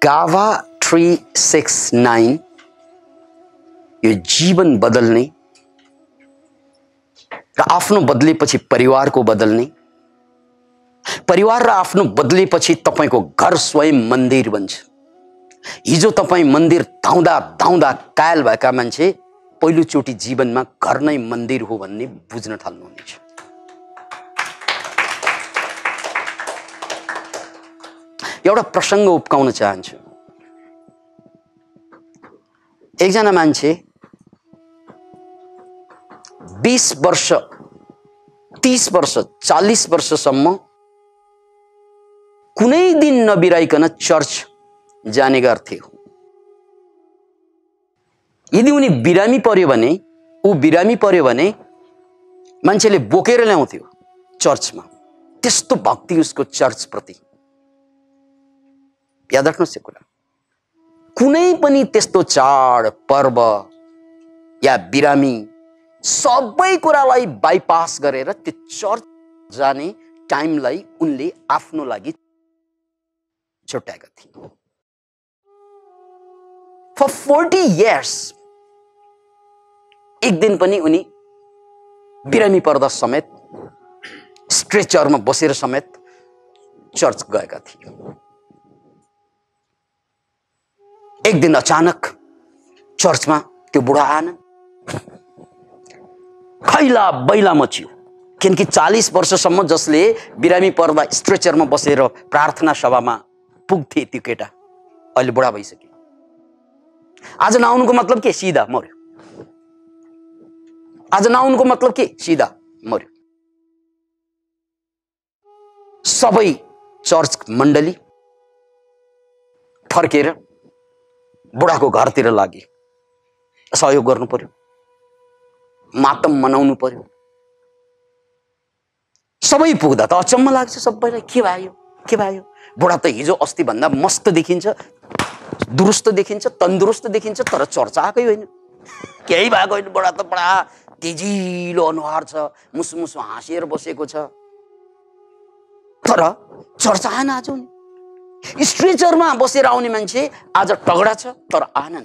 गाभा 369 यो जीवन बदल्ने र आफ्नो बदलेपछि परिवारको बदल्ने, परिवार र आफ्नो बदलेपछि तपाईको घर स्वयं मन्दिर बन्छ। हिजो तपाई मन्दिर धाउँदा धाउँदा कायल भएका मान्छे पहिलोचोटि जीवनमा घर नै मन्दिर हो भन्ने बुझ्न थाल्नुहुनेछ। एउटा प्रसङ्ग उप्काउन चाहन्छु। एकजना मान्छे 20 वर्ष 30 वर्ष 40 वर्षसम्म कुनै दिन नबिराइकन चर्च जाने गर्थे। यदि उनी बिरामी पर्यो भने मान्छेले बोकेर ल्याउँथ्यो चर्चमा। त्यस्तो भक्ति उसको चर्च प्रति। याद राख्नुहोस् यो कुरा। कुनै पनि त्यस्तो चाड पर्व या बिरामी सबै कुरालाई बाइपास गरेर त्यो चर्च जाने टाइमलाई उनले आफ्नो लागि छुट्याएका थिए। For 40 years एक दिन पनि उनी बिरामी पर्दा समेत स्ट्रेचरमा बसेर समेत चर्च गएका थिए। एक दिन अचानक चर्चमा त्यो बुढा आएन। खैला बैला मच्यो। किनकि 40 वर्षसम्म जसले बिरामी पर्दा स्ट्रेचरमा बसेर प्रार्थना सभामा पुग्थे त्यो केटा अहिले बुढा भइसक्यो। आज नआउनुको मतलब के? सिधा मर्यो। आज नआउनुको मतलब के? सिधा मर्यो। सबै चर्च मण्डली फर्केर बुढाको घरतिर लागे। सहयोग गर्नु पर्यो, मातम मनाउनु पर्यो। सबै पुग्दा त अचम्म लाग्छ सबैलाई। के भयो? बुढा त हिजो अस्ति भन्दा मस्त देखिन्छ, दुरुस्त देखिन्छ, तन्दुरुस्त देखिन्छ, तर चर्चा आएकै होइन। केही भएको होइन। बुढा त बडा तेजिलो अनुहार छ, मुसु मुसु हाँसेर बसेको छ, तर चर्चा आएन आज उनी। स्ट्रेचरमा बसेर आउने मान्छे आज तगडा छ, तर आएनन्।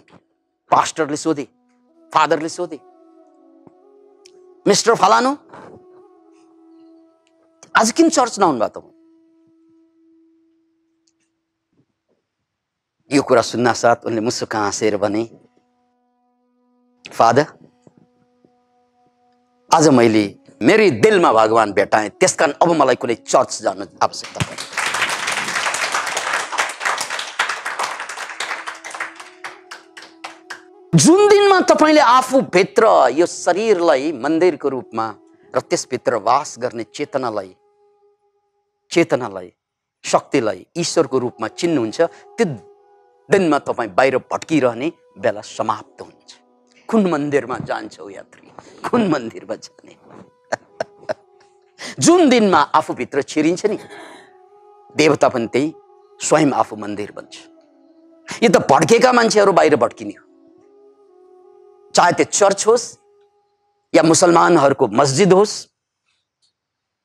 पास्टरले सोधे, फादरले सोधे, मिस्टर फलानु आज किन चर्च नआउनु भयो त? यो कुरा सुन्न साथ उनले मुसुक हाँसेर भने, फादर आज मैले मेरै दिलमा भगवान भेटाएँ, त्यसकारण अब मलाई कुनै चर्च जानु आवश्यकता पर्दैन। जुन दिनमा तपाईले आफू भित्र यो शरीरलाई मन्दिरको रूपमा र त्यसभित्र वास गर्ने चेतनालाई शक्तिलाई ईश्वरको रूपमा चिन्नुहुन्छ, त्यो दिनमा तपाई बाहिर भट्किरहने बेला समाप्त हुन्छ। कुन मन्दिरमा जान्छौ यात्री? कुन मन्दिरमा जाने? जुन दिनमा आफू भित्र छिरिन्छ नि, देवता पनि त्यही स्वयं आफू मन्दिर बन्छ। यो त भड्केका मान्छेहरू बाहिर भड्किने हो। चाहे त्यो चर्च होस् या मुसलमानहरूको मस्जिद होस्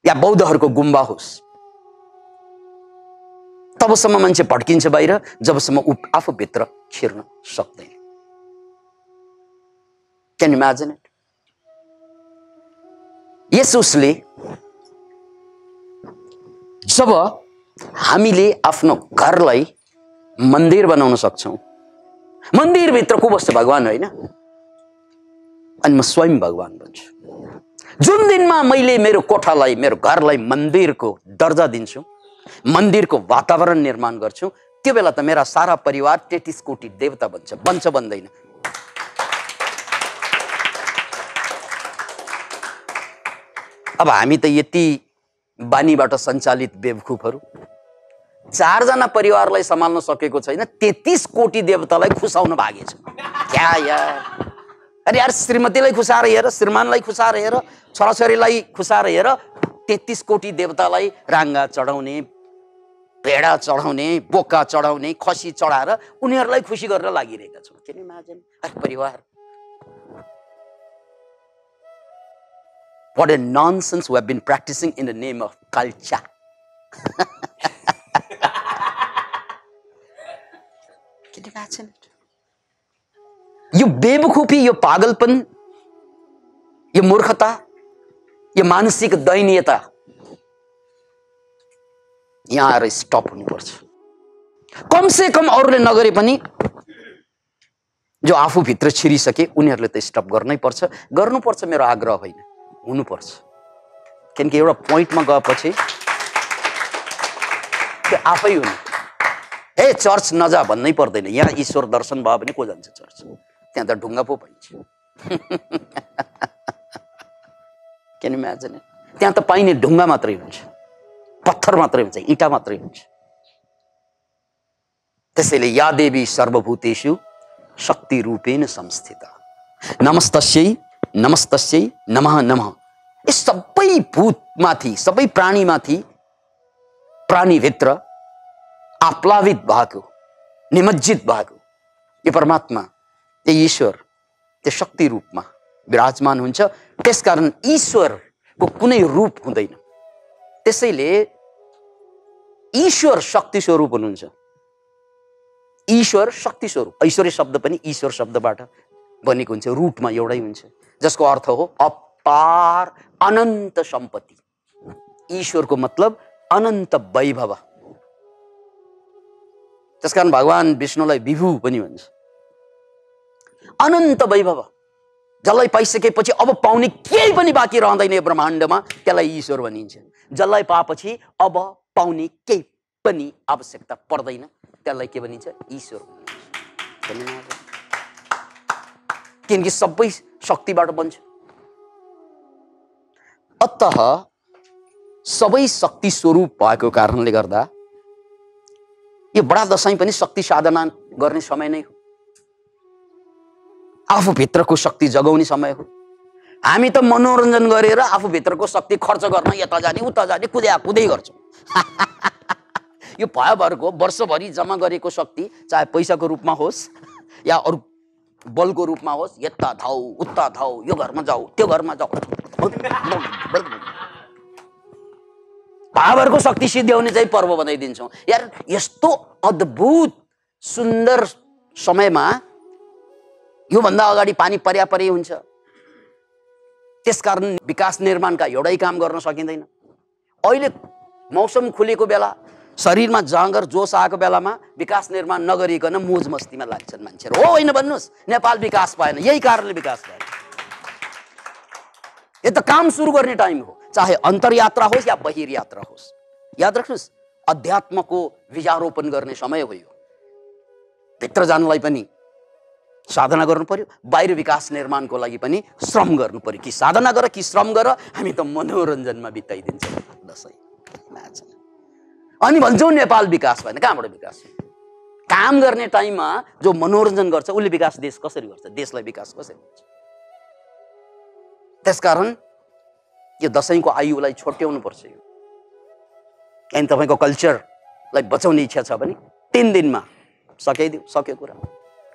या बौद्धहरूको गुम्बा होस्, तबसम्म मान्छे भड्किन्छ बाहिर जबसम्म आफू भित्र छिर्न सक्दैन। Can you imagine it? येशूले जब हामीले आफ्नो घरलाई मन्दिर बनाउन सक्छौं, मन्दिरभित्र को बस्छ? भगवान होइन? अनि म स्वयं भगवान बन्छु। जुन दिनमा मैले मेरो कोठालाई, मेरो घरलाई मन्दिरको दर्जा दिन्छु, मन्दिरको वातावरण निर्माण गर्छु, त्यो बेला त मेरा सारा परिवार 33 कोटी देवता बन्छ बन्दैन? अब हामी त यति बानीबाट सञ्चालित बेवकुफहरू, 4 जना परिवारलाई सम्हाल्न सकेको छैन, 33 कोटी देवतालाई खुसाउन भागेछ। क्या यार? अरे यार, श्रीमतीलाई खुसाएर हेर, श्रीमानलाई खुसाएर हेर, छोराछोरीलाई खुसाएर हेर, 33 कोटी देवतालाई राङ्गा चढाउने, भेडा चढाउने, बोका चढाउने, खसी चढाएर उनीहरूलाई खुसी गरेर लागिरहेका छौँ। किन इमेजिन? अरे परिवार, what a nonsense we have been practicing in the name of culture. Can you imagine it? यो बेवकुफी, यो पागलपन, यो मूर्खता, यो मानसिक दयनीयता यहाँ आएर स्टप हुनुपर्छ। कम से कम अरूले नगरे पनि जो आफू भित्र छिरिसके उनीहरूले त स्टप गर्नै पर्छ। गर्नुपर्छ मेरो आग्रह होइन, हुनुपर्छ। किनकि एउटा पोइन्टमा गएपछि त्यो आफै हुनु। ए चर्च नजा भन्नै पर्दैन। यहाँ ईश्वर दर्शन भयो भने को जान्छ चर्च? त्यहाँ त ढुङ्गा पो पाइन्छ। Can you imagine? त्यहाँ त पाइने ढुङ्गा मात्रै हुन्छ, पत्थर मात्रै हुन्छ, इँटा मात्रै हुन्छ। त्यसैले या देवी सर्वभूतेषु शक्ति रूपेण संस्थिता नमस्तस्यै नमस्तस्यै नमः नमः। यस सबै भूतमाथि, सबै प्राणीमाथि, प्राणीभित्र आप्लावित भएको, निमज्जित भएको यो परमात्मा, यो ईश्वर त्यो शक्ति रूपमा विराजमान हुन्छ। त्यसकारण ईश्वरको कुनै रूप हुँदैन। त्यसैले ईश्वर शक्ति स्वरूप हुनुहुन्छ। ईश्वर शक्ति स्वरूप। ऐश्वर्य शब्द पनि ईश्वर शब्दबाट बनेको हुन्छ, रूटमा एउटै हुन्छ, जसको अर्थ हो अपार अनन्त सम्पत्ति। ईश्वरको मतलब अनन्त वैभव। त्यसकारण भगवान विष्णुलाई विभु पनि भन्छ। अनन्त वैभव जसलाई पाइसकेपछि अब पाउने केही पनि बाँकी रहँदैन यो ब्रह्माण्डमा, त्यसलाई ईश्वर भनिन्छ। जसलाई पाएपछि अब पाउने केही पनि आवश्यकता पर्दैन, त्यसलाई के भनिन्छ? ईश्वर भनिन्छ। किनकि सबै शक्तिबाट बन्छ। अतः सबै शक्ति स्वरूप भएको कारणले गर्दा यो बडा दशैं पनि शक्ति साधना गर्ने समय नै हो। आफू भित्रको शक्ति जगाउने समय हो। हामी त मनोरञ्जन गरेर आफू भित्रको शक्ति खर्च गर्न यता जाने उता जाने कुदै गर्छौँ। यो भयभरको वर्षभरि जम्मा गरेको शक्ति चाहे पैसाको रूपमा होस् या अरू बलको रूपमा होस्, यता धाउ उता धाउ, यो घरमा जाऊ त्यो घरमा जाऊ, भयभरको शक्ति सिद्ध्याउने चाहिँ पर्व बनाइदिन्छौँ। यार यस्तो अद्भुत सुन्दर समयमा योभन्दा अगाडि पानी पर्यापरै हुन्छ। त्यसकारण विकास निर्माणका एउटै काम गर्न सकिँदैन। अहिले मौसम खुलेको बेला, शरीरमा जाँगर जोस आएको बेलामा विकास निर्माण नगरिकन मोज मस्तीमा लाग्छन् मान्छेहरू। हो होइन भन्नुहोस्? नेपाल विकास पाएन, यही कारणले विकास पाएन। यो त काम सुरु गर्ने टाइम हो, चाहे अन्तर्यात्रा होस् या बहिर्यात्रा होस्। याद राख्नुहोस्, अध्यात्मको बीजारोपण गर्ने समय हो यो। भित्र जानलाई पनि साधना गर्नु पर्यो, बाहिर विकास निर्माणको लागि पनि श्रम गर्नु पर्यो। कि साधना गर कि श्रम गर, हामी त मनोरञ्जनमा बिताइदिन्छौँ दशैं। अनि भन्छौँ नेपाल विकास भएन। कहाँबाट विकास? काम गर्ने टाइममा जो मनोरञ्जन गर्छ उसले विकास देश कसरी गर्छ? देशलाई विकास कसरी गर्छ? त्यसकारण यो दशैंको आयुलाई छोट्याउनु पर्छ। यो अनि तपाईँको कल्चरलाई बचाउने इच्छा छ भने 3 दिनमा सकाइदिउ, सक्यो कुरा।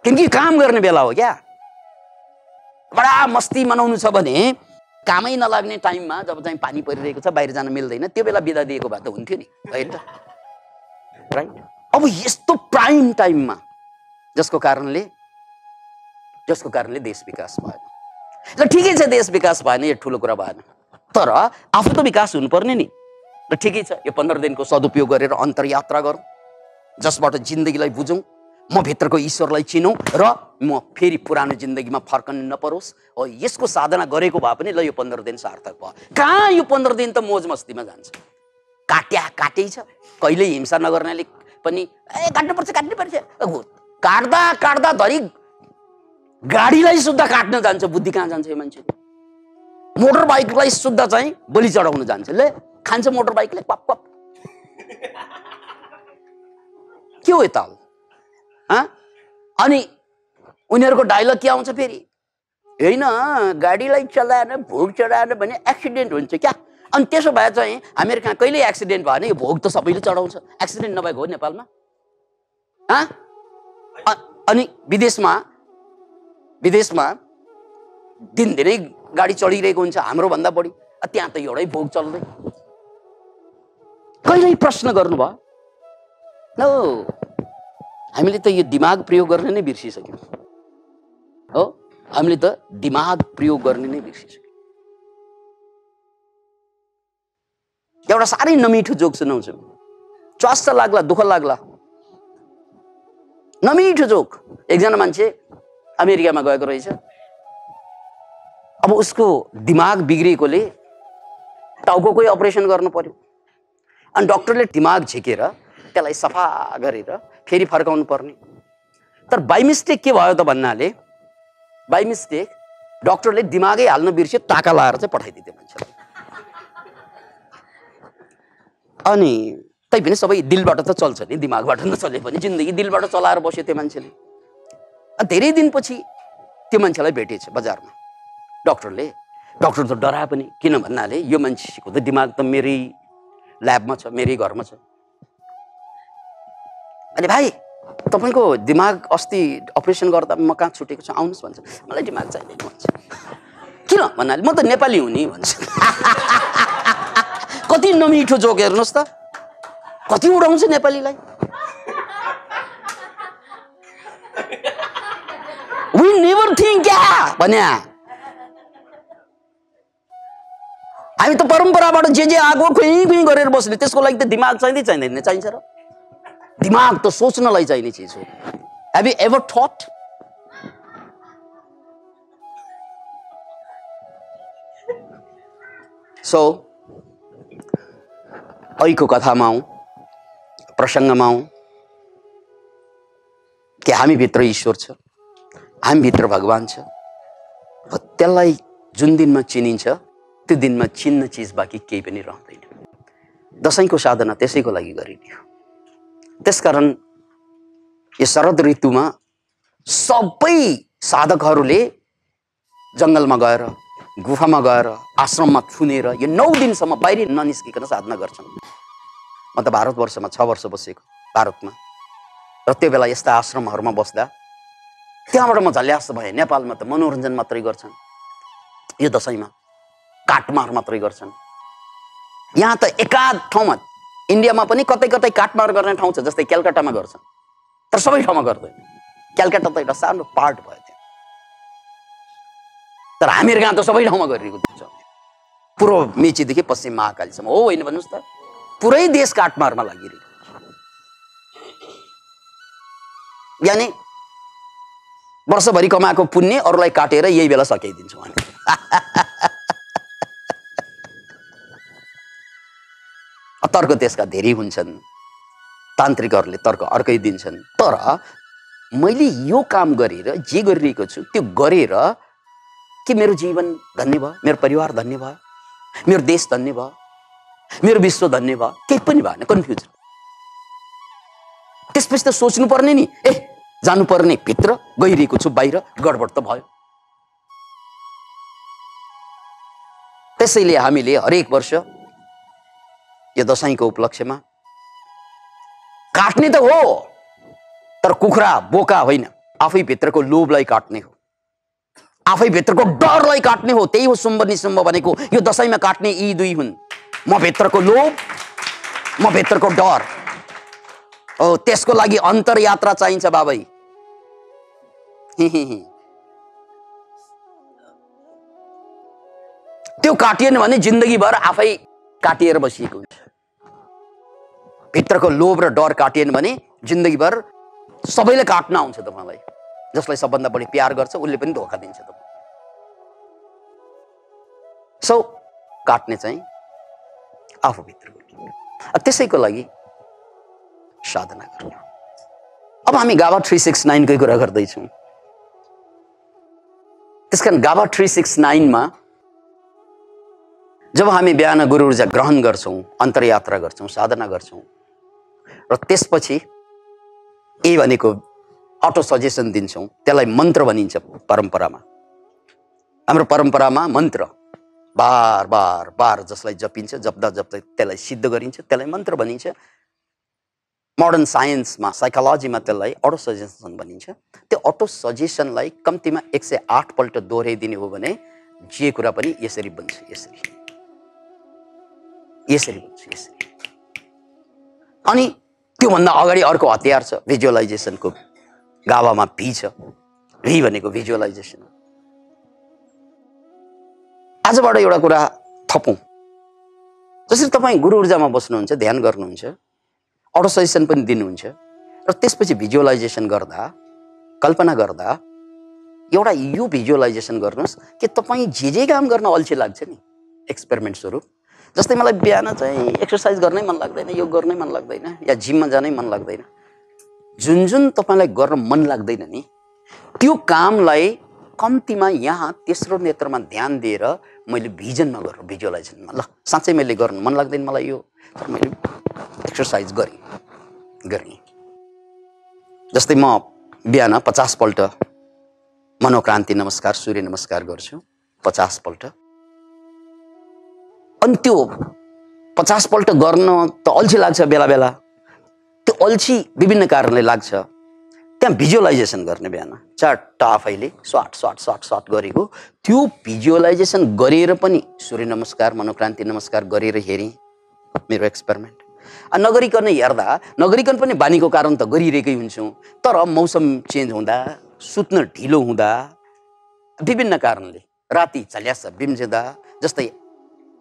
किनकि काम गर्ने बेला हो क्या। बडा मस्ती मनाउनु छ भने कामै नलाग्ने टाइममा जब चाहिँ पानी परिरहेको छ, बाहिर जान मिल्दैन, त्यो बेला बिदा दिएको भए त हुन्थ्यो नि, होइन त? राइट। अब यस्तो प्राइम टाइममा जसको कारणले देश विकास भएन। ल ठिकै छ, देश विकास भएन, यो ठुलो कुरा भएन, तर आफू त विकास हुनुपर्ने नि। र ठिकै छ, यो 15 दिनको सदुपयोग गरेर अन्तर्यात्रा गरौँ, जसबाट जिन्दगीलाई बुझौँ, म भित्रको ईश्वरलाई चिनौँ र म फेरि पुरानो जिन्दगीमा फर्कन नपरोस्। हो, यसको साधना गरेको भए पनि ल यो 15 दिन सार्थक भयो। कहाँ यो 15 दिन त मोज मस्तीमा जान्छ। काटै छ। कहिले हिंसा नगर्नेले पनि काट्नुपर्छ काट्दा धरि गाडीलाई सुद्धा काट्न जान्छ। बुद्धि कहाँ जान्छ यो मान्छे? मोटर बाइकलाई सुद्धा चाहिँ बलि चढाउन जान्छ। ले खान्छ मोटर बाइकले क्वाप क्वाप। के हो ताल? अनि उनीहरूको डायलग के आउँछ फेरि? होइन, गाडीलाई चलाएन, भोग चढाएन भने एक्सिडेन्ट हुन्छ क्या। अनि त्यसो भए चाहिँ हामीहरू कहाँ कहिले एक्सिडेन्ट भयो भने यो भोग त सबैले चढाउँछ। एक्सिडेन्ट नभएको हो नेपालमा? अनि विदेशमा दिनदिनै गाडी चढिरहेको हुन्छ, हाम्रो भन्दा बढी। त्यहाँ त एउटै भोग चल्दै। कहिल्यै प्रश्न गर्नुभयो? नो, हामीले त यो दिमाग प्रयोग गर्ने नै बिर्सिसक्यौँ हो। हामीले त दिमाग प्रयोग गर्ने नै बिर्सिसक्यौँ। एउटा साह्रै नमिठो जोक सुनाउँछु, चस्स लाग्ला, दुःख लाग्ला। नमिठो जोक। एकजना मान्छे अमेरिकामा गएको रहेछ। अब उसको दिमाग बिग्रिएकोले टाउकोकै अपरेसन गर्नु पर्यो। अनि डाक्टरले दिमाग झिकेर त्यसलाई सफा गरेर फेरि फर्काउनु पर्ने। तर बाई मिस्टेक के भयो त भन्नाले, बाई मिस्टेक डाक्टरले दिमागै हाल्न बिर्स्यो, टाका लाएर चाहिँ पठाइदियो मान्छेलाई। अनि तैपनि सबै दिलबाट त चल्छ नि, दिमागबाट नचले पनि जिन्दगी दिलबाट चलाएर बस्यो त्यो मान्छेले। धेरै दिनपछि त्यो मान्छेलाई भेटेछ बजारमा डाक्टरले। डाक्टर त डराए पनि, किन भन्नाले यो मान्छेको त दिमाग त मेरै ल्याबमा छ, मेरै घरमा छ। अनि भाइ तपाईँको दिमाग अस्ति अपरेसन गर्दा म कहाँ छुटेको छु, आउनुहोस् भन्छ। मलाई दिमाग चाहिँदैन भन्छ। किन भन्नाले म त नेपाली हुँ नि भन्छ। कति नमिठो जोक हेर्नुहोस् त, कति उडाउँछ नेपालीलाई। वी नेभर थिङ्क क्या भन्या। हामी त परम्पराबाट जे आगो खुइ खुइ गरेर बस्ने, त्यसको लागि त दिमाग चाहिँदै चाहिँदैन, चाहिन्छ र? दिमाग त सोच्नलाई चाहिने चिज हो। Have you ever thought? So, अहिलेको कथामा आउँ, प्रसङ्गमा आउँ कि हामीभित्र ईश्वर छ, हामीभित्र भगवान छ। त्यसलाई जुन दिनमा चिनिन्छ त्यो दिनमा चिन्न चिज बाँकी केही पनि रहँदैन। दशैंको साधना त्यसैको लागि गरिने हो। त्यसकारण यो शरद ऋतुमा सबै साधकहरूले जङ्गलमा गएर, गुफामा गएर, आश्रममा थुनेर यो 9 दिनसम्म बाहिर ननिस्किकन साधना गर्छन्। म त भारतवर्षमा 6 वर्ष बसेको भारतमा, र त्यो बेला यस्ता आश्रमहरूमा बस्दा त्यहाँबाट म झल्यास भएँ। नेपालमा त मनोरञ्जन मात्रै गर्छन्, यो दशैंमा काटमार मात्रै गर्छन्। यहाँ त एकाध ठाउँमा, इन्डियामा पनि कतै कतै काटमार गर्ने ठाउँ छ, जस्तै कलकत्तामा गर्छन्, तर सबै ठाउँमा गर्दैन। कलकत्ता त एउटा सानो पार्ट भयो त्यहाँ, तर हामीहरू कहाँ त सबै ठाउँमा गरिरहेको छ। पूर्व मेचीदेखि पश्चिम महाकालीसम्म हो, होइन भन्नुहोस् त? पुरै देश काटमारमा लागिरहेको छ। यानि वर्षभरि कमाएको पुण्य अरूलाई काटेर यही बेला सकाइदिन्छौँ हामी। तर्क त्यसका धेरै हुन्छन्, तान्त्रिकहरूले तर्क अर्कै दिन्छन्। तर मैले यो काम गरेर जे गरिरहेको छु त्यो गरेर कि मेरो जीवन धन्य भयो, मेरो परिवार धन्य भयो, मेरो देश धन्य भयो, मेरो विश्व धन्य भयो, केही पनि भएन, कन्फ्युजन। त्यसपछि त सोच्नु पर्ने नि, जानुपर्ने भित्र, गइरहेको छु बाहिर, गडबड त भयो। त्यसैले हामीले हरेक वर्ष यो दशैंको उपलक्ष्यमा काट्ने त हो, तर कुखुरा बोका होइन, आफै भित्रको लोभलाई काट्ने हो, आफै भित्रको डरलाई काट्ने हो। त्यही हो शुम्भ निशुम्भ भनेको। यो दशैंमा काट्ने यी दुई हुन्, म भित्रको लोभ, म भित्रको डर। ओ त्यसको लागि अन्तरयात्रा चाहिन्छ बाबै। त्यो काटिएन भने जिन्दगीभर आफै काटिएर बसिएको हुन्छ। भित्रको लोभ र डर काटिएन भने जिन्दगीभर सबैले काट्न आउँछ तपाईलाई। जसलाई सबभन्दा बढी प्यार गर्छ उसले पनि धोका दिन्छ तपाईलाई। सो काट्ने चाहिँ आफूभित्रको। त्यसैको लागि साधना गर्नु। अब हामी गाभा 369 कै कुरा गर्दैछौँ। त्यसकारण गाभा 369 मा जब हामी बिहान गुरु ऊर्जा ग्रहण गर्छौं, अन्तरयात्रा गर्छौं, साधना गर्छौं र त्यसपछि ए भनेको अटो सजेसन दिन्छौं, त्यसलाई मन्त्र भनिन्छ परम्परामा। हाम्रो परम्परामा मन्त्र बार बार बार जसलाई जपिन्छ, जप्दा जप्दै त्यसलाई सिद्ध गरिन्छ, त्यसलाई मन्त्र भनिन्छ। मोडर्न साइन्समा, साइकोलोजीमा त्यसलाई अटो सजेसन भनिन्छ। त्यो अटो सजेसनलाई कम्तीमा 108 पल्ट दोहोऱ्याइदिने हो भने जे कुरा पनि यसरी बन्छ, यसरी बन्छ, यसरी। अनि त्योभन्दा अगाडि अर्को हतियार छ भिजुअलाइजेसनको। गावामा भी छ, भी भनेको भिजुअलाइजेसन। आजबाट एउटा कुरा थपौँ। जसरी तपाईँ गुरु ऊर्जामा बस्नुहुन्छ, ध्यान गर्नुहुन्छ, अटो सजेसन पनि दिनुहुन्छ र त्यसपछि भिजुअलाइजेसन गर्दा, कल्पना गर्दा एउटा यो भिजुअलाइजेसन गर्नुहोस् कि तपाईँ जे काम गर्न अल्छी लाग्छ नि, एक्सपेरिमेन्ट स्वरूप। जस्तै मलाई बिहान चाहिँ एक्सर्साइज गर्नै मन लाग्दैन, योग गर्नै मन लाग्दैन, या जिममा जानै मन लाग्दैन। जुन जुन तपाईँलाई गर्न मन लाग्दैन नि, त्यो कामलाई कम्तीमा यहाँ तेस्रो नेत्रमा ध्यान दिएर मैले भिजनमा गर्नु, भिजुअलाइजेसनमा। ल साँच्चै मैले गर्नु मन लाग्दैन मलाई यो, तर मैले एक्सर्साइज गरेँ। जस्तै म बिहान 50 पल्ट मनोक्रान्ति नमस्कार, सूर्य नमस्कार गर्छु 50 पल्ट। अनि त्यो 50 पल्ट गर्न त अल्छी लाग्छ बेला बेला। त्यो अल्छी विभिन्न कारणले लाग्छ। त्यहाँ भिजुअलाइजेसन गर्ने बिहान चट्ट आफैले स्वाट स्वाट स्वाट स्वाट गरेको, त्यो भिजुअलाइजेसन गरेर पनि सूर्य नमस्कार, मनोक्रान्ति नमस्कार गरेर हेरेँ मेरो एक्सपेरिमेन्ट। नगरिकन हेर्दा, नगरिकन पनि बानीको कारण त गरिरहेकै हुन्छौँ, तर मौसम चेन्ज हुँदा, सुत्न ढिलो हुँदा, विभिन्न कारणले राति झल्यास बिम्झिँदा, जस्तै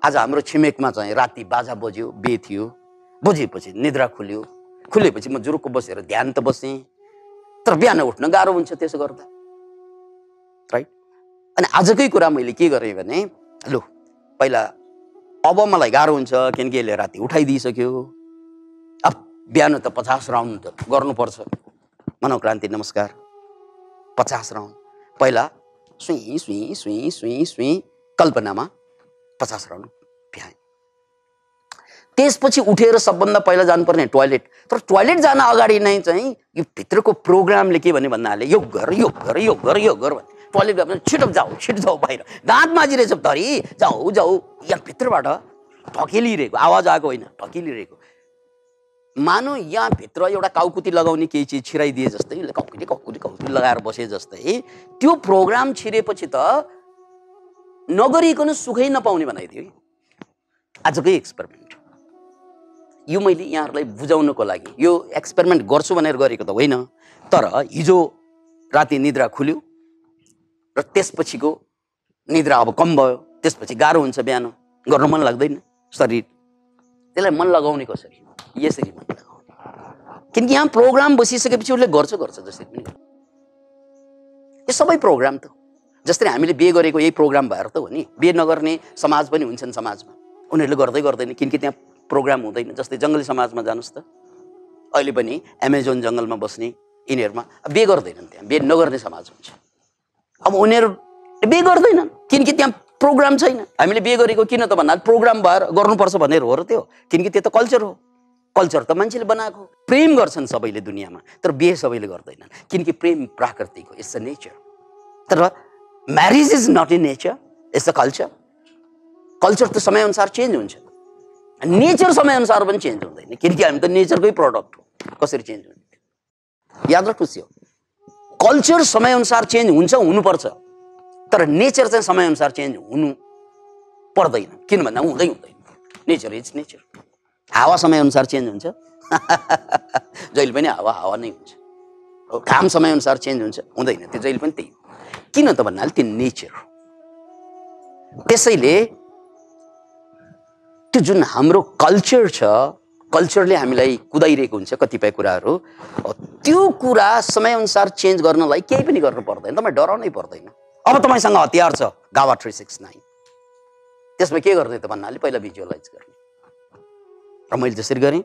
आज हाम्रो छिमेकमा चाहिँ राति बाजा बज्यो, बे थियो, बजेपछि निद्रा खुल्यो, खुलेपछि म जुरुक्क बसेर ध्यान त बसेँ, तर बिहान उठ्न गाह्रो हुन्छ त्यसो गर्दा, राइट। अनि आजकै कुरा मैले के गरेँ भने, लु पहिला अब मलाई गाह्रो हुन्छ किनकि यसले राति उठाइदिइसक्यो, अब बिहान त 50 राउन्ड त गर्नुपर्छ मनोक्रान्ति नमस्कार, 50 राउन्ड। पहिला सुई सुई सुई सुई सुई कल्पनामा 50 राउन्ड भ्याएँ। त्यसपछि उठेर सबभन्दा पहिला जानुपर्ने टोयलेट। तर टोयलेट जान अगाडि नै चाहिँ यो भित्रको प्रोग्रामले के भने भन्नाले योग गर योग गर योग गर योग गर भने, टोयलेट गएर छिटो जाऊ बाहिर, दाँत माझिरहेछ धरी, जाऊ जाऊ, यहाँ भित्रबाट ढकेलिरहेको आवाज आएको होइन, ढकेलिरहेको। मानो यहाँ भित्र एउटा काउकुती लगाउने केही चिज छिराइदिए जस्तै, काउकुती काउकुती काउकुती लगाएर बसे जस्तै, त्यो प्रोग्राम छिरेपछि त नगरिकन सुखै नपाउने बनाइदियो। आजकै एक्सपेरिमेन्ट यो मैले यहाँहरूलाई बुझाउनको लागि यो एक्सपेरिमेन्ट गर्छु भनेर गरेको त होइन, तर हिजो राति निद्रा खुल्यो र त्यसपछिको निद्रा अब कम भयो, त्यसपछि गाह्रो हुन्छ, बिहान गर्न मन लाग्दैन शरीर, त्यसलाई मन लगाउने कसरी? यसरी मन लगाउने। किनकि यहाँ प्रोग्राम बसिसकेपछि उसले गर्छ जसरी पनि। यो सबै प्रोग्राम त जस्तै हामीले बिहे गरेको यही प्रोग्राम भएर त हो नि। बिहे नगर्ने समाज पनि हुन्छन् समाजमा, उनीहरूले गर्दै गर्दैन किनकि त्यहाँ प्रोग्राम हुँदैन। जस्तै जङ्गली समाजमा जानुहोस् त, अहिले पनि एमाजोन जङ्गलमा बस्ने यिनीहरूमा बिहे गर्दैनन्, त्यहाँ बिहे नगर्ने समाज हुन्छ। अब उनीहरू बिहे गर्दैनन् किनकि त्यहाँ प्रोग्राम छैन। हामीले बिहे गरेको किन त भन्दा प्रोग्राम भएर गर्नुपर्छ भनेर हो र त्यो, किनकि त्यो त कल्चर हो। कल्चर त मान्छेले बनाएको। प्रेम गर्छन् सबैले दुनियाँमा, तर बिहे सबैले गर्दैनन् किनकि प्रेम प्राकृतिक हो, इट्स अ नेचर। तर marriage is not in nature, it's a culture. Culture त समयअनुसार चेन्ज हुन्छ, नेचर समयअनुसार पनि चेन्ज हुँदैन किनकि हामी त नेचरकै प्रडक्ट हो। कसरी चेन्ज हुन्छ याद राख्नुहोस्, यो कल्चर समयअनुसार चेन्ज हुन्छ, हुनुपर्छ, तर नेचर चाहिँ समयअनुसार चेन्ज हुनु पर्दैन। किन भन्दा हुँदैन, नेचर इज नेचर। हावा समयअनुसार चेन्ज हुन्छ जहिले पनि हावा नै हुन्छ। घाम समयअनुसार चेन्ज हुन्छ, हुँदैन, त्यो जहिले पनि त्यही हो। किन त भन्नाले त्यो नेचर हो। त्यसैले त्यो जुन हाम्रो कल्चर छ, कल्चरले हामीलाई कुदाइरहेको हुन्छ कतिपय कुराहरू, त्यो कुरा समयअनुसार चेन्ज गर्नलाई केही पनि गर्नु पर्दैन, तपाईँ डराउनै पर्दैन। अब तपाईँसँग हतियार छ गावा 369, त्यसमा के गर्ने त भन्नाले पहिला भिजुअलाइज गर्ने। र मैले जसरी गरेँ,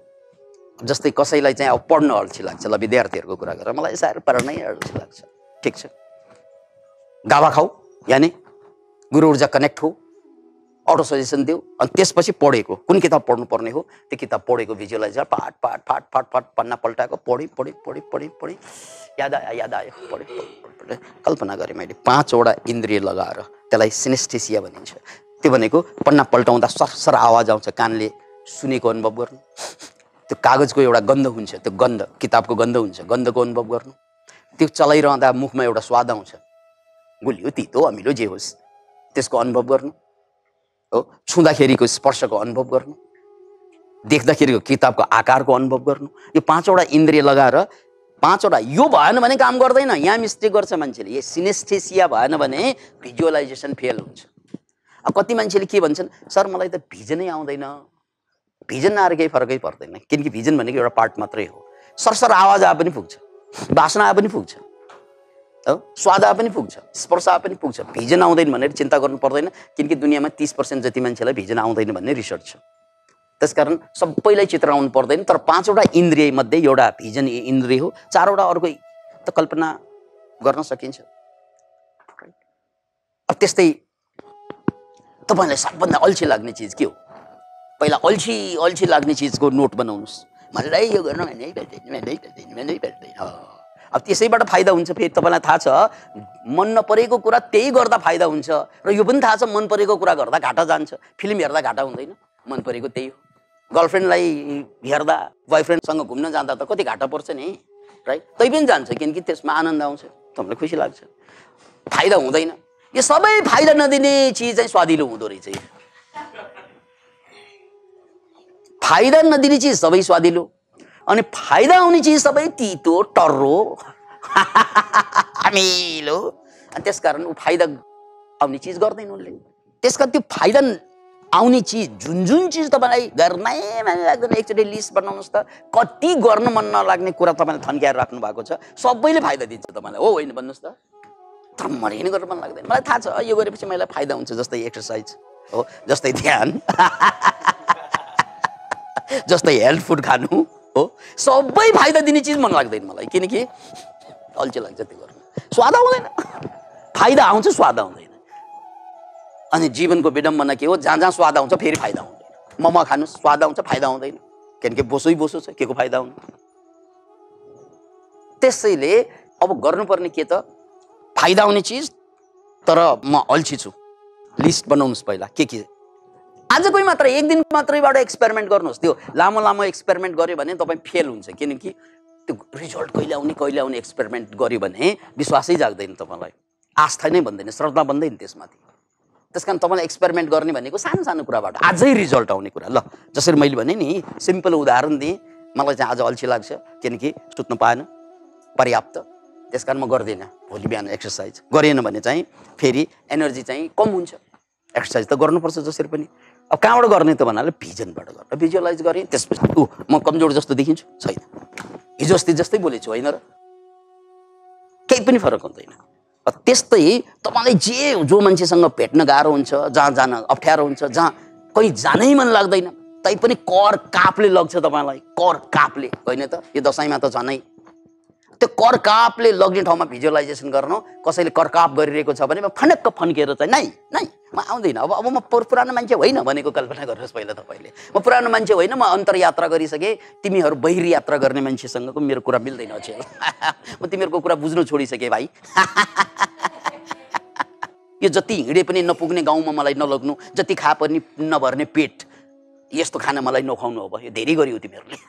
जस्तै कसैलाई चाहिँ अब पढ्न अल्छी लाग्छ, ल विद्यार्थीहरूको कुरा गरेर मलाई साह्रै पढ्नै अल्छी लाग्छ, ठिक छ, गावा खाऊ, यानि गुरु ऊर्जा कनेक्ट हो, अटो सजेसन देऊ, अनि त्यसपछि पढेको कुन किताब पढ्नु पर्ने हो त्यो किताब पढेको भिजुअलाइजर पाठ पाठ पाठ पाठ पाठ पन्ना पल्टाएको पढेँ, याद आयो पढेँ, कल्पना गरेँ मैले 5 वटा इन्द्रिय लगाएर, त्यसलाई सिनेस्थेसिया भनिन्छ। त्यो भनेको पन्ना पल्टाउँदा सरसर आवाज आउँछ, कानले सुनेको अनुभव गर्नु, त्यो कागजको एउटा गन्ध हुन्छ, त्यो गन्ध किताबको गन्ध हुन्छ, गन्धको अनुभव गर्नु, त्यो चलाइरहँदा मुखमा एउटा स्वाद आउँछ, गुलियो तितो अमिलो जे होस् त्यसको अनुभव गर्नु हो, छुँदाखेरिको स्पर्शको अनुभव गर्नु, देख्दाखेरिको किताबको आकारको अनुभव गर्नु, यो 5वटा इन्द्रिय लगाएर 5वटा यो भएन भने काम गर्दैन। यहाँ मिस्टेक गर्छ मान्छेले। यो सिनेस्थेसिया भएन भने भिजुअलाइजेसन फेल हुन्छ। अब कति मान्छेले के भन्छन्, सर मलाई त भिजनै आउँदैन। भिजन आएर केही फरकै पर्दैन, किनकि भिजन भनेको एउटा पार्ट मात्रै हो। सरसर आवाज आए पनि पुग्छ, वासना आए पनि पुग्छ, स्वाद आए पनि पुग्छ, स्पर्श आए पनि पुग्छ। भिजन आउँदैन भनेर चिन्ता गर्नु पर्दैन, किनकि दुनियाँमा 30% जति मान्छेलाई भिजन आउँदैन भन्ने रिसर्च छ। त्यसकारण सबैलाई चित्र आउनु पर्दैन। तर 5वटा इन्द्रिय मध्ये एउटा भिजन इन्द्रिय हो, 4वटा अर्को त कल्पना गर्न सकिन्छ। अब त्यस्तै तपाईलाई सबभन्दा अल्छी लाग्ने चिज के हो? पहिला अल्छी लाग्ने चिजको नोट बनाउनुस्। मलाई यो गर्न भन्दै। अब त्यसैबाट फाइदा हुन्छ। फेरि तपाईलाई थाहा छ मन नपरेको कुरा त्यही गर्दा फाइदा हुन्छ, र यो पनि थाहा छ मन परेको कुरा गर्दा घाटा जान्छ। फिल्म हेर्दा घाटा हुँदैन, मन परेको त्यही हो। गर्लफ्रेन्डलाई हेर्दा, बोयफ्रेन्डसँग घुम्न जाँदा त कति घाटा पर्छ नि, राइट? तै पनि जान्छ, किनकि त्यसमा आनन्द आउँछ, तपाईँलाई खुसी लाग्छ। फाइदा हुँदैन। यो सबै फाइदा नदिने चिज चाहिँ स्वादिलो हुँदो रहेछ। फाइदा नदिने चिज सबै स्वादिलो, अनि फाइदा आउने चिज सबै तितो टर्रो अमिलो। अनि त्यसकारण ऊ फाइदा आउने चिज गर्दैन उसले। त्यसका त्यो फाइदा आउने चिज जुन चिज तपाईँलाई गर्नै मन लाग्दैन, एकचोटि लिस्ट बनाउनुहोस् त। कति गर्न मन नलाग्ने कुरा तपाईँले थन्क्याएर राख्नु भएको छ, सबैले फाइदा दिन्छ तपाईँलाई, हो होइन भन्नुहोस् त? तर मलाई नै गर्न मन लाग्दैन। मलाई थाहा छ यो गरेपछि मलाई फाइदा हुन्छ, जस्तै एक्सर्साइज हो, जस्तै ध्यान जस्तै हेल्थ फुड खानु हो, सबै फाइदा दिने चिज मन लाग्दैन मलाई, किनकि अल्छी लाग्छ त्यो गर्न। स्वाद आउँदैन, फाइदा आउँछ स्वाद आउँदैन। अनि जीवनको विडम्बना के हो? जहाँ जहाँ स्वाद आउँछ फेरि फाइदा आउँदैन। मोमो खानु स्वाद आउँछ फाइदा आउँदैन, किनकि बोसै बोसो छ, के को फाइदा आउनु। त्यसैले अब गर्नुपर्ने के त? फाइदा आउने चिज। तर म अल्छी छु, लिस्ट बनाउनुहोस् पहिला के आजकै मात्र एक दिन मात्रैबाट एक्सपेरिमेन्ट गर्नुहोस्। त्यो लामो लामो एक्सपेरिमेन्ट गर्यो भने तपाईँ फेल हुन्छ, किनकि त्यो रिजल्ट कहिले आउने एक्सपेरिमेन्ट गर्यो भने विश्वासै जाग्दैन, तपाईँलाई आस्था नै बन्दैन, श्रद्धा बन्दैन त्यसमाथि। त्यस कारण तपाईँलाई एक्सपेरिमेन्ट गर्ने भनेको सानो सानो कुराबाट आजै रिजल्ट आउने कुरा। ल जसरी मैले भने नि, सिम्पल उदाहरण दिएँ, मलाई चाहिँ आज अल्छी लाग्छ किनकि सुत्नु पाएन पर्याप्त, त्यस कारण म गर्दिनँ भोलि बिहान एक्सर्साइज। गरेन भने चाहिँ फेरि एनर्जी चाहिँ कम हुन्छ। एक्सर्साइज त गर्नुपर्छ जसरी पनि। अब कहाँबाट गर्ने त भन्नाले भिजनबाट गर्न, भिजुअलाइज गरेँ। त्यसपछि म कमजोर जस्तो देखिन्छु, छैन, हिजो अस्ति जस्तै बोलेछु होइन र? केही पनि फरक हुँदैन। त्यस्तै तपाईँलाई जो मान्छेसँग भेट्न गाह्रो हुन्छ, जहाँ जान अप्ठ्यारो हुन्छ, जहाँ कहीँ जानै मन लाग्दैन, तैपनि कर कापले लग्छ तपाईँलाई, कर कापले, होइन त? यो दसैँमा त झनै त्यो कर कापले लग्ने ठाउँमा भिजुअलाइजेसन गर्नु। कसैले कर काप गरिरहेको छ भने म फनक्क फन्केर चाहिँ नै म आउँदैन, अब म पुरानो मान्छे होइन भनेको कल्पना गर्नुहोस् पहिला तपाईँले। म पुरानो मान्छे होइन, म अन्तरयात्रा गरिसकेँ, तिमीहरू बहिरी यात्रा गर्ने मान्छेसँगको मेरो कुरा मिल्दैन अचेल म तिमीहरूको कुरा बुझ्नु छोडिसकेँ भाइ यो जति हिँडे पनि नपुग्ने गाउँमा मलाई नलग्नु, जति खा पनि नभर्ने पेट, यस्तो खाना मलाई नखुवाउनु। अब यो धेरै गरियो तिमीहरूले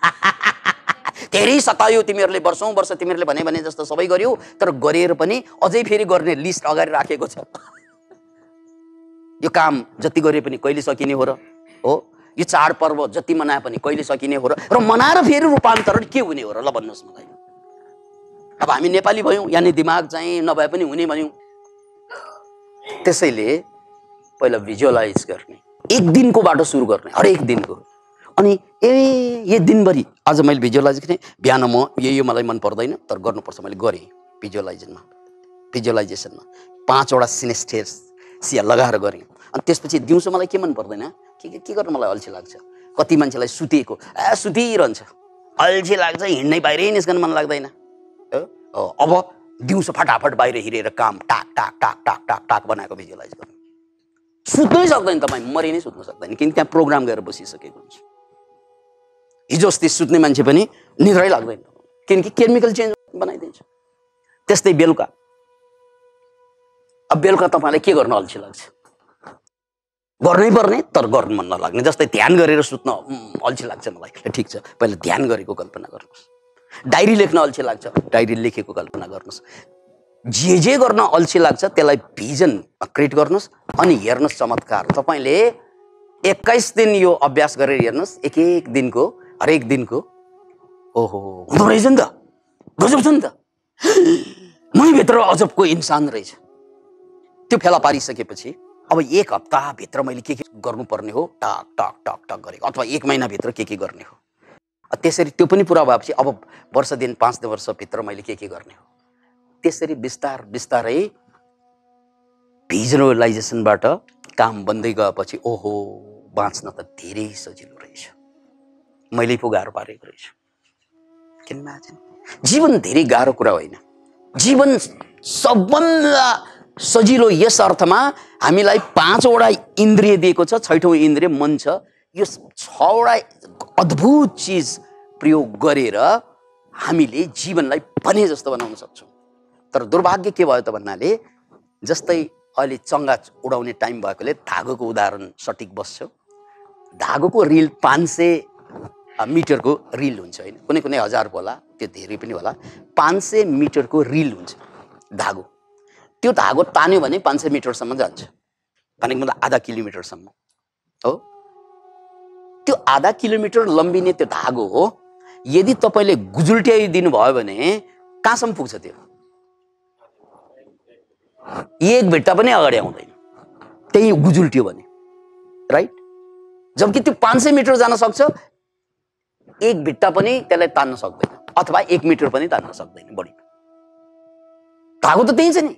धेरै सतायो तिमीहरूले, वर्षौं वर्ष तिमीहरूले भने जस्तो सबै गर्यो, तर गरेर पनि अझै फेरि गर्ने लिस्ट अगाडि राखेको छ। यो काम जति गरे पनि कहिले सकिने हो र? हो, यो चाडपर्व जति मनाए पनि कहिले सकिने हो र? र मनाएर फेरि रूपान्तरण के हुने हो र? ल भन्नुहोस् मलाई। अब हामी नेपाली भयौँ, यानि दिमाग चाहिँ नभए पनि हुने भन्यौँ। त्यसैले पहिला भिजुअलाइज गर्ने, एक दिनको बाटो सुरु गर्ने, हरेक दिनको। अनि यो दिनभरि आज मैले भिजुअलाइज गरेँ, बिहान म यो मलाई मन पर्दैन तर गर्नुपर्छ, मैले गरेँ भिजुअलाइजेसनमा 5वटा सिनेस्थेसिया लगाएर गरेँ। अनि त्यसपछि दिउँसो मलाई के मन पर्दैन, के गर्न मलाई अल्छी लाग्छ। कति मान्छेलाई सुतिरहन्छ, अल्छी लाग्छ, हिँड्नै बाहिरै निस्कन मन लाग्दैन। अब दिउँसो फटाफट बाहिर हिँडेर काम टाक टाक टाक टाक टाक टाक बनाएको भिजुअलाइज गर्नु। सुत्नै सक्दैन तपाईँ, मरि नै सुत्न सक्दैन, किनकि त्यहाँ प्रोग्राम गरेर बसिसकेको हुन्छ। हिजो अस्ति सुत्ने मान्छे पनि निद्रै लाग्दैन, किनकि केमिकल चेन्ज बनाइदिन्छ। त्यस्तै बेलुका, अब बेलुका तपाईँलाई के गर्न अल्छी लाग्छ? गर्नै पर्ने तर गर्नु मन नलाग्ने। जस्तै ध्यान गरेर सुत्न अल्छी लाग्छ मलाई, ठिक छ, पहिला ध्यान गरेको कल्पना गर्नुहोस्। डायरी लेख्न अल्छी लाग्छ, डायरी लेखेको कल्पना गर्नुहोस्। जे गर्न अल्छी लाग्छ त्यसलाई भिजन क्रिएट गर्नुहोस्। अनि हेर्नुहोस् चमत्कार, तपाईँले 21 दिन यो अभ्यास गरेर हेर्नुहोस्, एक दिनको, हरेक दिनको। ओहो, हुँदो रहेछ नि त, गजब छ नि त, मैभित्र अजबको इन्सान रहेछ। त्यो फेला पारिसकेपछि अब 1 हप्ताभित्र मैले के गर्नुपर्ने हो, टक टक टक टक गरेको, अथवा 1 महिनाभित्र के गर्ने हो। त्यसरी त्यो पनि पुरा भएपछि अब वर्ष दिन 5 वर्षभित्र मैले के गर्ने हो। त्यसरी बिस्तार बिस्तारै भिजुअलाइजेसनबाट काम बन्दै गएपछि ओहो, बाँच्न त धेरै सजिलो रहेछ, मैले पो गाह्रो पारेको रहेछ। किन इमेजिन, जीवन धेरै गाह्रो कुरा होइन। जीवन सबभन्दा सजिलो यस अर्थमा हामीलाई 5वटा इन्द्रिय दिएको छ, 6औं इन्द्रिय मन छ। यो 6वटा अद्भुत चिज प्रयोग गरेर हामीले जीवनलाई भने जस्तो बनाउन सक्छौँ। तर दुर्भाग्य के भयो त भन्नाले, जस्तै अहिले चङ्गा उडाउने टाइम भएकोले धागोको उदाहरण सठिक बस्छ। धागोको रिल 500 मिटरको रिल हुन्छ होइन, कुनै कुनै 1000 होला, त्यो धेरै पनि होला। 500 मिटरको रिल हुन्छ धागो। त्यो धागो तान्यो भने 500 मिटरसम्म जान्छ, भनेको मतलब आधा किलोमिटरसम्म हो। त्यो आधा किलोमिटर लम्बिने त्यो धागो हो, यदि तपाईँले गुजुल्ट्याइदिनु भयो भने कहाँसम्म पुग्छ त्यो? 1 भिट्टा पनि अगाडि आउँदैन, त्यही गुजुल्ट्यो भने, राइट? जबकि त्यो 500 मिटर जान सक्छ, 1 भिट्टा पनि त्यसलाई तान्न सक्दैन, अथवा 1 मिटर पनि तान्न सक्दैन बढी। धागो त त्यही छ नि।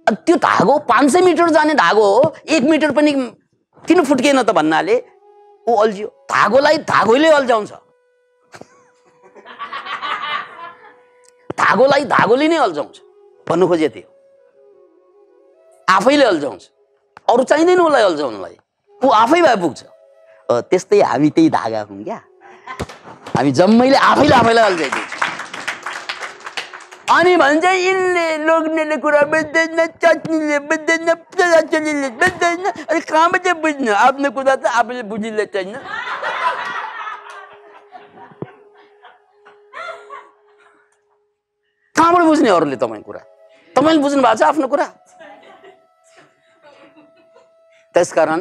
त्यो धागो 500 मिटर जाने धागो हो, 1 मिटर पनि किन फुट्किएन त भन्नाले ऊ अल्झियो। धागोलाई धागोले अल्झाउँछ, धागोलाई धागोले नै अल्झाउँछ भन्नु खोजे थियो। आफैले अल्झाउँछ, अरू चाहिँदैन उसलाई अल्झाउनलाई, ऊ आफै भए पुग्छ। त्यस्तै हामी त्यही धागा हौँ क्या, हामी जम्मैले आफैलाई अल्झाइदिन्छौँ। अनि भन्छ यिनले लोग्नेले कुरा बुझ्दैन, चट्नीले बुझ्दैन, चलाचलीले बुझ्दैन, अनि कहाँबाट बुझ्नु, आफ्नो कुरा त आफूले बुझिले छैन। कहाँबाट बुझ्ने अरूले तपाईँको कुरा? तपाईँले बुझ्नु भएको छ आफ्नो कुरा? त्यसकारण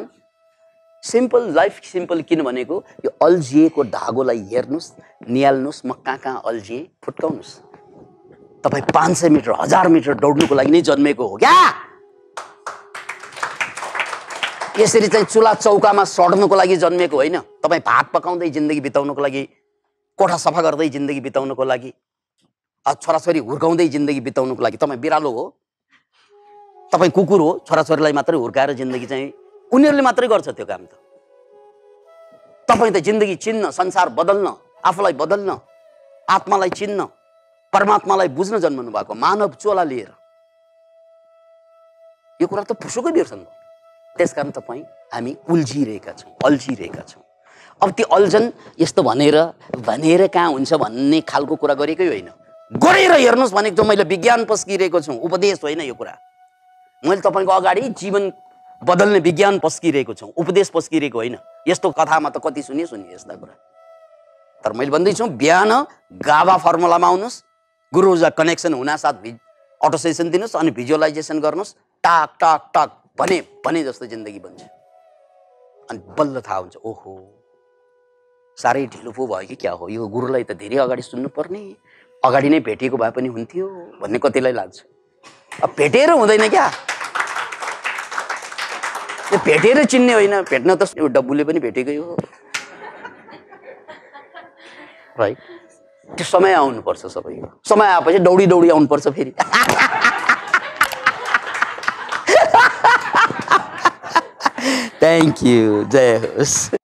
सिम्पल लाइफ, सिम्पल किन भनेको, यो अल्झिएको धागोलाई हेर्नुहोस्, निहाल्नुहोस्, म कहाँ अल्झिएँ फुट्काउनुहोस्। तपाईँ 500 मिटर 1000 मिटर दौड्नुको लागि नै जन्मेको हो क्या। यसरी चाहिँ चुला चौकामा सड्नुको लागि जन्मेको होइन। तपाईँ भात पकाउँदै जिन्दगी बिताउनुको लागि, कोठा सफा गर्दै जिन्दगी बिताउनुको लागि, छोराछोरी हुर्काउँदै जिन्दगी बिताउनुको लागि तपाईँ बिरालो हो, तपाईँ कुकुर हो। छोराछोरीलाई मात्रै हुर्काएर जिन्दगी चाहिँ उनीहरूले मात्रै गर्छ त्यो काम त। तपाईँ त जिन्दगी चिन्न, संसार बदल्न, आफूलाई बदल्न, आत्मालाई चिन्न, परमात्मालाई बुझ्न जन्मनु भएको मानव चोला लिएर। यो कुरा त फुसुकै बिर्सनु। त्यसकारण तपाईँ हामी उल्झिरहेका छौँ, अल्झिरहेका छौँ। अब त्यो अल्झन यस्तो भनेर कहाँ हुन्छ भन्ने खालको कुरा गरेकै होइन, गरेर हेर्नुहोस् भनेको चाहिँ। मैले विज्ञान पस्किरहेको छु, उपदेश होइन यो कुरा। मैले तपाईँको अगाडि जीवन बदल्ने विज्ञान पस्किरहेको छु, उपदेश पस्किरहेको होइन। यस्तो कथामा त कति सुनिए यस्ता कुरा। तर मैले भन्दैछु, बिहान गाभा फर्मुलामा आउनुहोस्, गुरु ऊर्जा कनेक्सन हुनासाथ अटो सेसन दिनुहोस्, अनि भिजुअलाइजेसन गर्नुहोस्, टाक टाक टाक भने जस्तो जिन्दगी बन्छ। अनि बल्ल थाहा हुन्छ, ओहो साह्रै ढिलो पो भयो कि क्या हो, यो गुरुलाई त धेरै अगाडि सुन्नु पर्ने, अगाडि नै भेटिएको भए पनि हुन्थ्यो भन्ने कतिलाई लाग्छ। अब भेटेर हुँदैन क्या, यो भेटेर चिन्ने होइन, भेट्न त डब्बुले पनि भेटेकै हो, राइट? त्यो समय आउनुपर्छ सबैको। समय आएपछि दौडी दौडी आउनुपर्छ फेरि। थ्याङ्क यू, जय होस्।